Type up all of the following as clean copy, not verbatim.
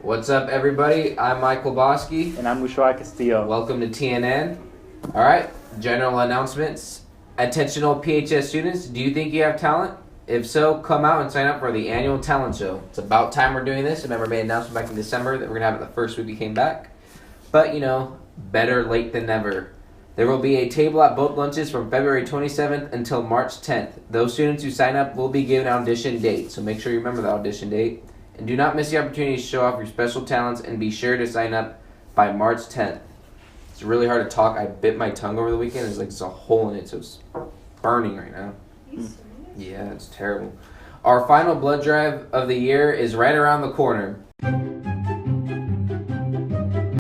What's up, everybody? I'm Michael Bosky. And I'm Ushuaia Castillo. Welcome to TNN. All right, general announcements. Attentional PHS students, do you think you have talent? If so, come out and sign up for the annual talent show. It's about time we're doing this. Remember, I made an announcement back in December that we're going to have it the first week we came back. But, better late than never. There will be a table at both lunches from February 27th until March 10th. Those students who sign up will be given an audition date, so make sure you remember the audition date. And do not miss the opportunity to show off your special talents, and be sure to sign up by March 10th. It's really hard to talk. I bit my tongue over the weekend. There's a hole in it, so it's burning right now. Yeah, it's terrible. Our final blood drive of the year is right around the corner.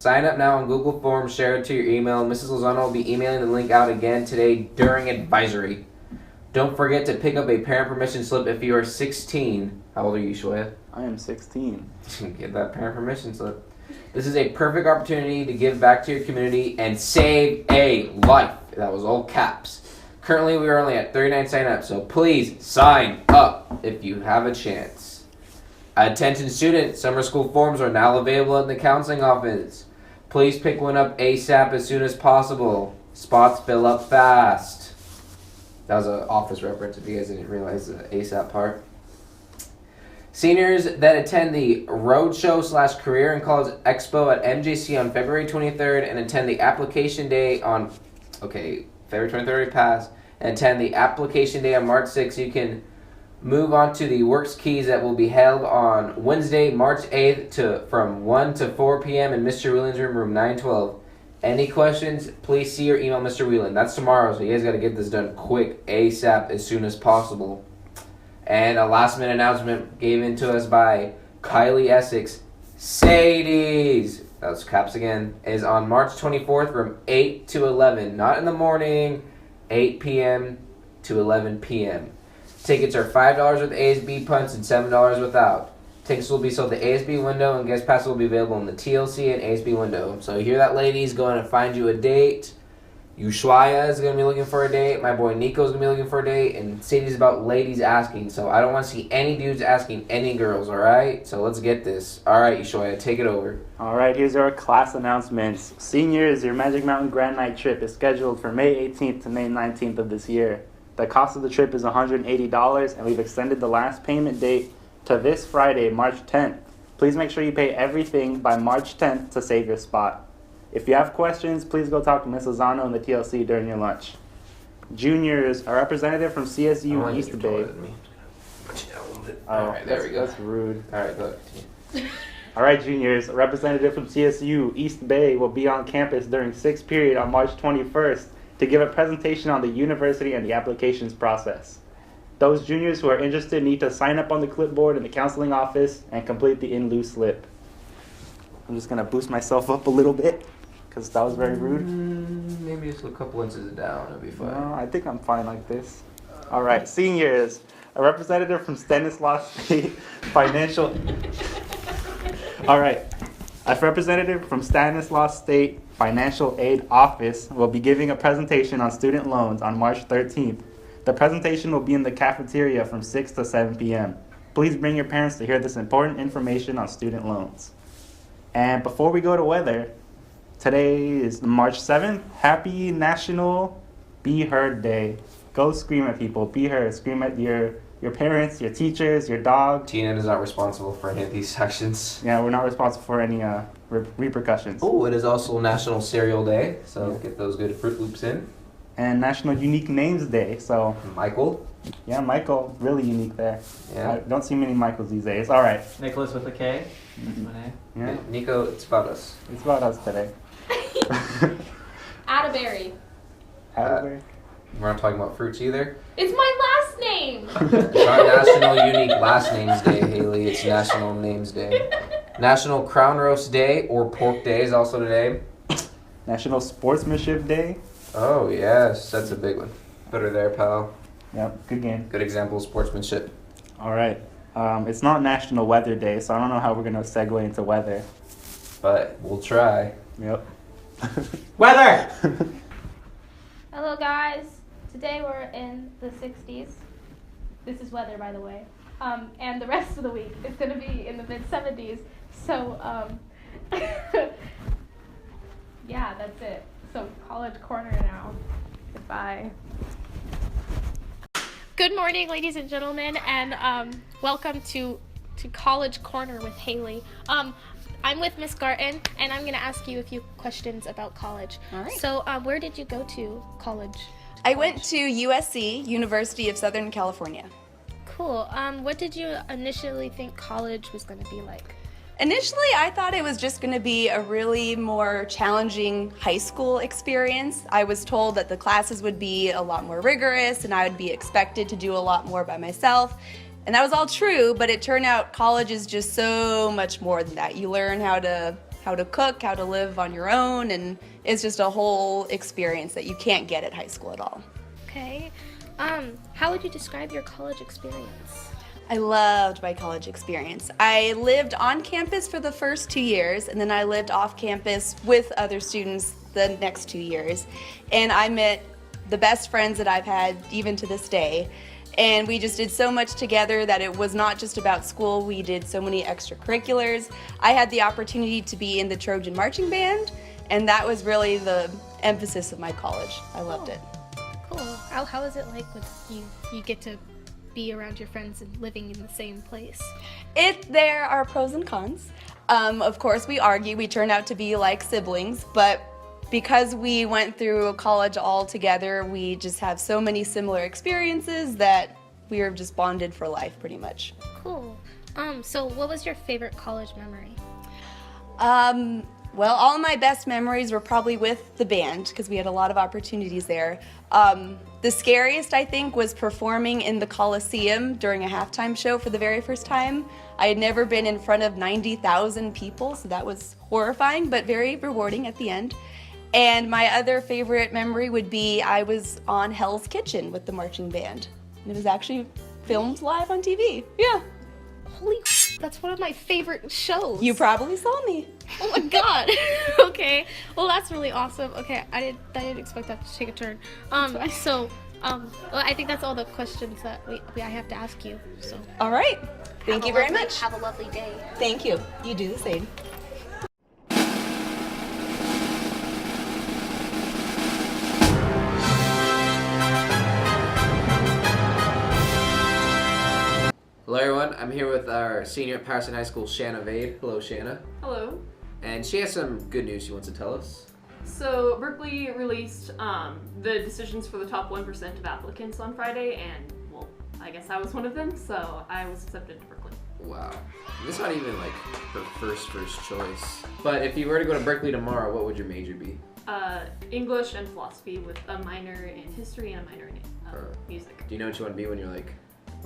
Sign up now on Google Forms, share it to your email. Mrs. Lozano will be emailing the link out again today during advisory. Don't forget to pick up a parent permission slip if you are 16. How old are you, Ushuaia? I am 16. Get that parent permission slip. This is a perfect opportunity to give back to your community and save a life. That was all caps. Currently, we are only at 39 sign-ups, so please sign up if you have a chance. Attention students, summer school forms are now available in the counseling office. Please pick one up ASAP as soon as possible. Spots fill up fast. That was an office reference if you guys didn't realize the ASAP part. Seniors that attend the Roadshow/Career and College Expo at MJC on February 23rd and attend the application day on, February 23rd passed, and attend the application day on March 6th, you can move on to the Works Keys that will be held on Wednesday, March 8th from 1 to 4 p.m. in Mr. Whelan's room 912. Any questions, please see or email Mr. Whelan. That's tomorrow, so you guys got to get this done quick, ASAP, as soon as possible. And a last-minute announcement given to us by Kylie Essex. Sadie's, that's caps again, is on March 24th from 8 to 11. Not in the morning, 8 p.m. to 11 p.m. Tickets are $5 with ASB punts and $7 without. Tickets will be sold at the ASB window, and guest passes will be available in the TLC and ASB window. So you hear that, ladies? Going to find you a date. Ushuaia is going to be looking for a date. My boy Nico is going to be looking for a date. And Sadie's about ladies asking. So I don't want to see any dudes asking any girls, all right? So let's get this. All right, Ushuaia, take it over. All right, here's our class announcements. Seniors, your Magic Mountain Grand Night trip is scheduled for May 18th to May 19th of this year. The cost of the trip is $180, and we've extended the last payment date to this Friday, March 10th. Please make sure you pay everything by March 10th to save your spot. If you have questions, please go talk to Ms. Lozano in the TLC during your lunch. Juniors, a representative from CSU East Bay. All right, there we go. That's rude. All right, go ahead. All right, juniors, a representative from CSU East Bay will be on campus during 6th period on March 21st to give a presentation on the university and the applications process. Those juniors who are interested need to sign up on the clipboard in the counseling office and complete the in lieu slip. I'm just going to boost myself up a little bit because that was very rude. Maybe just a couple inches down, it'll be fine. No, I think I'm fine like this. All right, seniors, a representative from Stanislaus State Financial... All right, a representative from Stanislaus State Financial Aid Office will be giving a presentation on student loans on March 13th. The presentation will be in the cafeteria from 6 to 7 p.m. Please bring your parents to hear this important information on student loans. And before we go to weather, today is March 7th. Happy National Be Heard Day. Go scream at people. Be heard. Scream at your parents, your teachers, your dog. TNN is not responsible for any of these sections. Yeah, we're not responsible for any repercussions. Oh, it is also National Cereal Day, so get those good Fruit Loops in. And National Unique Names Day, so... Michael? Yeah, Michael, really unique there. Yeah. I don't see many Michaels these days. All right. Nicholas with a K. Mm-hmm. Yeah. Nico, it's about us. It's about us today. Atterbury. Atterbury. We're not talking about fruits either. It's my last name. It's not National Unique Last Names Day, Haley. It's National Names Day. National Crown Roast Day or Pork Day is also today. National Sportsmanship Day. Oh, yes. That's a big one. Better there, pal. Yep, good game. Good example of sportsmanship. All right. It's not National Weather Day, so I don't know how we're going to segue into weather. But we'll try. Yep. Weather! Hello guys. Today we're in the 60s. This is weather, by the way. And the rest of the week is going to be in the mid-70s. So, yeah, that's it. So, College Corner now. Goodbye. Good morning, ladies and gentlemen, and welcome to College Corner with Haley. I'm with Miss Garten, and I'm going to ask you a few questions about college. All right. So, where did you go to college? I went to USC, University of Southern California. Cool. What did you initially think college was going to be like? Initially, I thought it was just going to be a really more challenging high school experience. I was told that the classes would be a lot more rigorous and I would be expected to do a lot more by myself. And that was all true, but it turned out college is just so much more than that. You learn how to cook, how to live on your own, and it's just a whole experience that you can't get at high school at all. Okay. How would you describe your college experience? I loved my college experience. I lived on campus for the first 2 years, and then I lived off campus with other students the next 2 years. And I met the best friends that I've had even to this day. And we just did so much together that it was not just about school. We did so many extracurriculars. I had the opportunity to be in the Trojan Marching Band, and that was really the emphasis of my college. I loved it. Cool. How is it like when you get to be around your friends and living in the same place? There are pros and cons. Of course, we argue. We turn out to be like siblings, but because we went through college all together, we just have so many similar experiences that we are just bonded for life, pretty much. Cool. So what was your favorite college memory? Well, all of my best memories were probably with the band because we had a lot of opportunities there. The scariest, I think, was performing in the Coliseum during a halftime show for the very first time. I had never been in front of 90,000 people, so that was horrifying, but very rewarding at the end. And my other favorite memory would be I was on Hell's Kitchen with the marching band. And it was actually filmed live on TV. Yeah. Holy, that's one of my favorite shows. You probably saw me. Oh my god. Okay. Well, that's really awesome. Okay, I didn't expect that to take a turn. Well, I think that's all the questions that I have to ask you. So. All right. Thank you very much. Have a lovely day. Thank you. You do the same. Hello everyone, I'm here with our senior at Patterson High School, Shanna Vade. Hello Shanna. Hello. And she has some good news she wants to tell us. So Berkeley released the decisions for the top 1% of applicants on Friday, and well, I guess I was one of them, so I was accepted to Berkeley. Wow. This is not even like her first choice. But if you were to go to Berkeley tomorrow, what would your major be? English and philosophy with a minor in history and a minor in music. Do you know what you want to be when you're like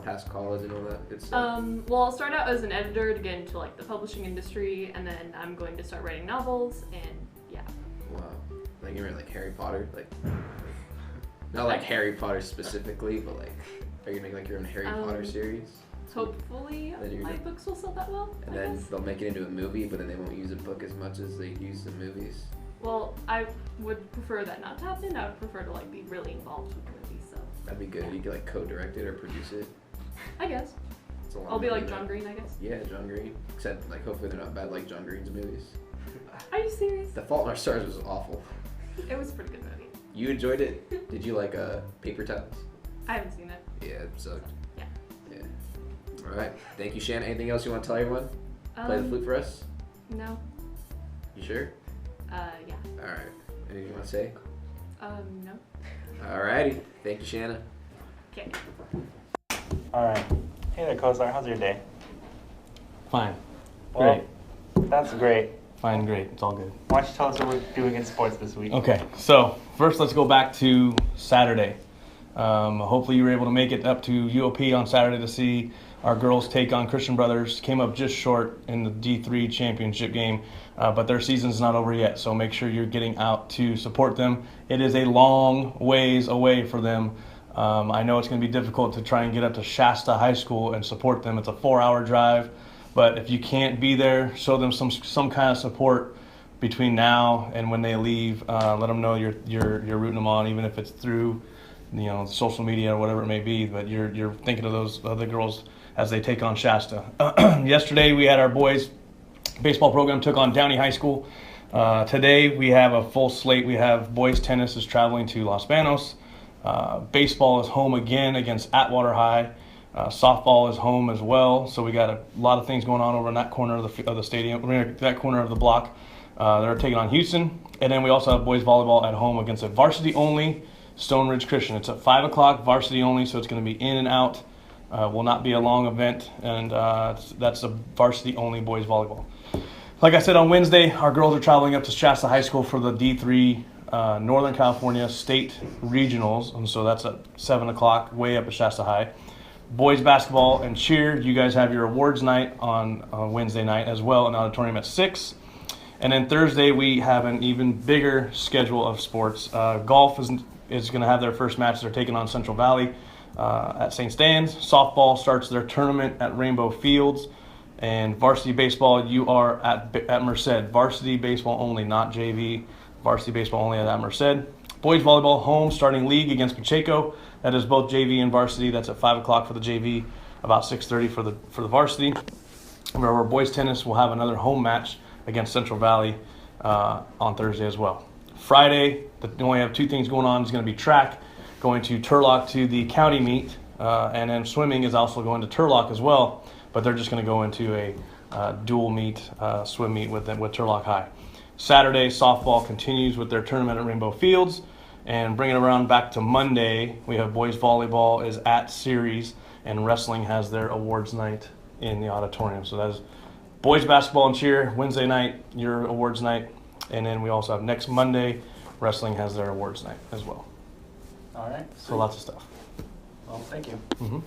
past college and all that good stuff? Well, I'll start out as an editor to get into like the publishing industry, and then I'm going to start writing novels, and yeah. Wow. Like you're like Harry Potter? Like not like Harry Potter specifically, but like are you gonna make like your own Harry Potter series? Hopefully my books will sell that well. And then they'll make it into a movie, but then they won't use a book as much as they use the movies. Well, I would prefer that not to happen. I would prefer to like be really involved with the movie, so. That'd be good. You could like co-direct it or produce it. I guess. It's a long I'll be like movie, John Green, I guess. Yeah, John Green. Except like hopefully they're not bad like John Green's movies. Are you serious? The Fault in Our Stars was awful. It was a pretty good movie. You enjoyed it? Did you like Paper Towels? I haven't seen it. Yeah, it sucked. Yeah. Yeah. Alright. Thank you, Shannon. Anything else you want to tell everyone? Play the flute for us? No. You sure? Yeah. Alright. Anything you want to say? No. Alrighty. Thank you, Shanna. Okay. All right. Hey there, Kozar. How's your day? Fine. Well, Great. That's great. Fine, great. It's all good. Why don't you tell us what we're doing in sports this week? Okay, so first let's go back to Saturday. Hopefully you were able to make it up to UOP on Saturday to see our girls take on Christian Brothers. Came up just short in the D3 championship game, but their season's not over yet, so make sure you're getting out to support them. It is a long ways away for them. I know it's going to be difficult to try and get up to Shasta High School and support them. It's a 4-hour drive, but if you can't be there, show them some kind of support between now and when they leave. Let them know you're rooting them on, even if it's through social media or whatever it may be. But you're thinking of those other girls as they take on Shasta. Yesterday we had our boys baseball program took on Downey High School. Today we have a full slate. We have boys tennis is traveling to Los Banos. Baseball is home again against Atwater High. Softball is home as well. So we got a lot of things going on over in that corner of the stadium, that corner of the block. They're taking on Houston. And then we also have boys volleyball at home against a varsity only Stone Ridge Christian. It's at 5 o'clock, varsity only, so it's going to be in and out. Will not be a long event, and that's a varsity only boys volleyball. Like I said, on Wednesday, our girls are traveling up to Shasta High School for the D3 Northern California State Regionals, and so that's at 7 o'clock, way up at Shasta High. Boys basketball and cheer, you guys have your awards night on Wednesday night as well, in auditorium at 6. And then Thursday, we have an even bigger schedule of sports. Golf is going to have their first match. They're taking on Central Valley at St. Stan's. Softball starts their tournament at Rainbow Fields. And varsity baseball, you are at Merced. Varsity baseball only, not JV. Varsity baseball only at Merced. Boys volleyball home, starting league against Pacheco. That is both JV and varsity. That's at 5 o'clock for the JV, about 6:30 for the varsity. Remember, boys tennis will have another home match against Central Valley on Thursday as well. Friday, we only have two things going on. It's going to be track, going to Turlock to the county meet, and then swimming is also going to Turlock as well. But they're just going to go into a dual meet, swim meet with Turlock High. Saturday, softball continues with their tournament at Rainbow Fields. And bringing it around back to Monday, we have boys volleyball is at Series, and wrestling has their awards night in the auditorium. So that is boys basketball and cheer, Wednesday night, your awards night. And then we also have next Monday, wrestling has their awards night as well. All right. So lots of stuff. Well, thank you. Mm-hmm.